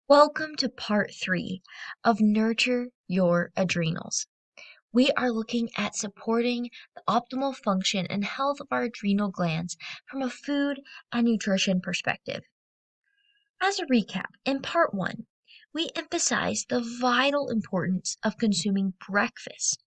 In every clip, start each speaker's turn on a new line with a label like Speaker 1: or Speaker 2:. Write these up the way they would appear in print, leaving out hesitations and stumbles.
Speaker 1: Welcome to part 3 of Nurture Your Adrenals. We are looking at supporting the optimal function and health of our adrenal glands from a food and nutrition perspective. As a recap, in part 1, we emphasized the vital importance of consuming breakfast,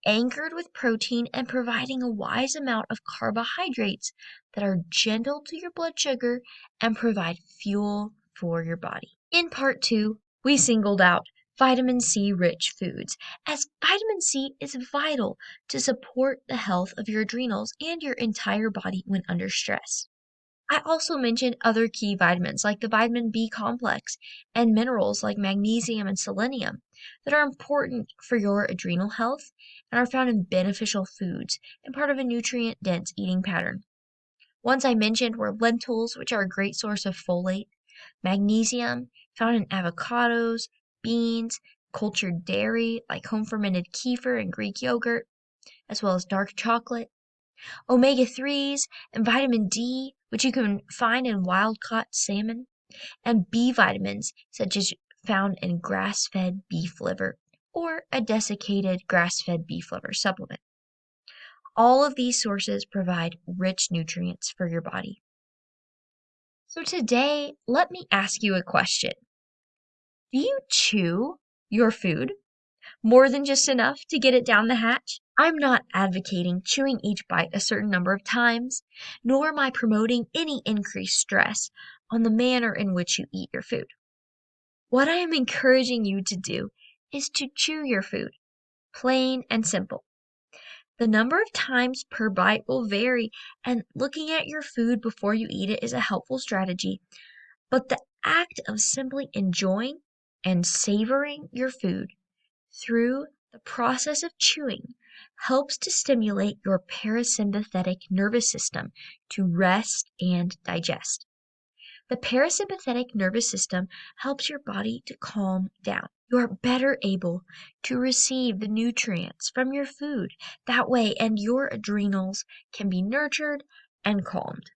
Speaker 1: anchored with protein and providing a wise amount of carbohydrates that are gentle to your blood sugar and provide fuel for your body. In part 2, we singled out vitamin C rich foods, as vitamin C is vital to support the health of your adrenals and your entire body when under stress. I also mentioned other key vitamins like the vitamin B complex and minerals like magnesium and selenium that are important for your adrenal health and are found in beneficial foods and part of a nutrient dense eating pattern. Ones I mentioned were lentils, which are a great source of folate, magnesium found in avocados, beans, cultured dairy like home fermented kefir and Greek yogurt, as well as dark chocolate, omega-3s, and vitamin D, which you can find in wild-caught salmon, and B vitamins, such as found in grass-fed beef liver or a desiccated grass-fed beef liver supplement. All of these sources provide rich nutrients for your body. So today, let me ask you a question. Do you chew your food more than just enough to get it down the hatch? I'm not advocating chewing each bite a certain number of times, nor am I promoting any increased stress on the manner in which you eat your food. What I am encouraging you to do is to chew your food, plain and simple. The number of times per bite will vary, and looking at your food before you eat it is a helpful strategy, but the act of simply enjoying and savoring your food through the process of chewing helps to stimulate your parasympathetic nervous system to rest and digest. The parasympathetic nervous system helps your body to calm down. You are better able to receive the nutrients from your food that way, and your adrenals can be nurtured and calmed.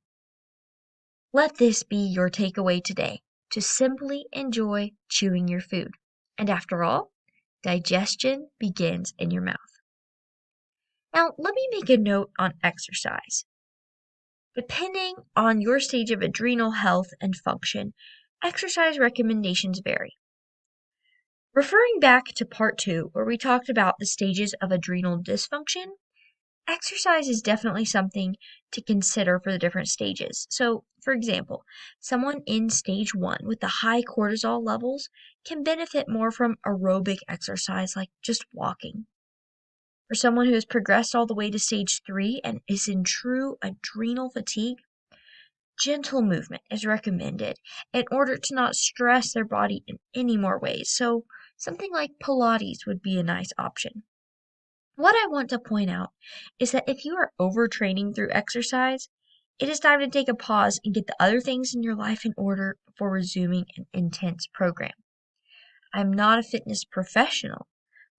Speaker 1: Let this be your takeaway today, to simply enjoy chewing your food. And after all, digestion begins in your mouth. Now, let me make a note on exercise. Depending on your stage of adrenal health and function, exercise recommendations vary. Referring back to part 2, where we talked about the stages of adrenal dysfunction, exercise is definitely something to consider for the different stages. So, for example, someone in stage 1 with the high cortisol levels can benefit more from aerobic exercise like just walking. For someone who has progressed all the way to stage 3 and is in true adrenal fatigue, gentle movement is recommended in order to not stress their body in any more ways. So, something like Pilates would be a nice option. What I want to point out is that if you are overtraining through exercise, it is time to take a pause and get the other things in your life in order before resuming an intense program. I'm not a fitness professional,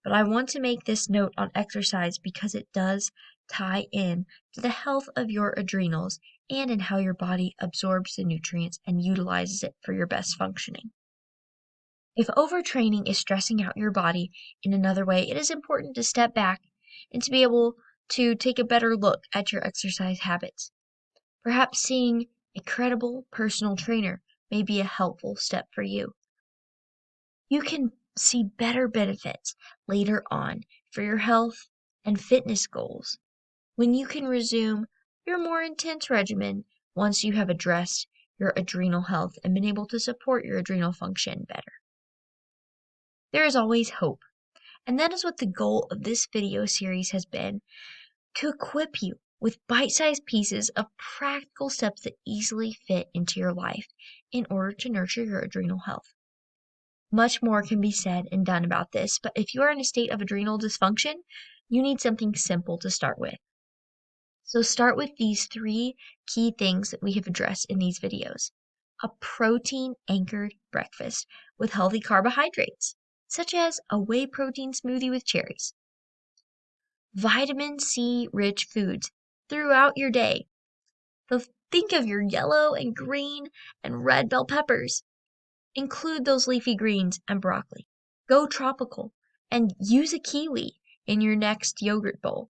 Speaker 1: but I want to make this note on exercise because it does tie in to the health of your adrenals and in how your body absorbs the nutrients and utilizes it for your best functioning. If overtraining is stressing out your body in another way, it is important to step back and to be able to take a better look at your exercise habits. Perhaps seeing a credible personal trainer may be a helpful step for you. You can see better benefits later on for your health and fitness goals when you can resume your more intense regimen once you have addressed your adrenal health and been able to support your adrenal function better. There is always hope, and that is what the goal of this video series has been, to equip you with bite-sized pieces of practical steps that easily fit into your life in order to nurture your adrenal health. Much more can be said and done about this, but if you are in a state of adrenal dysfunction, you need something simple to start with. So start with these 3 key things that we have addressed in these videos. A protein-anchored breakfast with healthy carbohydrates, such as a whey protein smoothie with cherries. Vitamin C-rich foods throughout your day. So think of your yellow and green and red bell peppers. Include those leafy greens and broccoli. Go tropical and use a kiwi in your next yogurt bowl.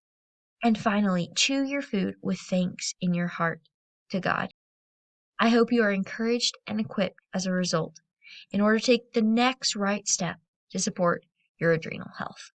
Speaker 1: And finally, chew your food with thanks in your heart to God. I hope you are encouraged and equipped as a result in order to take the next right step to support your adrenal health.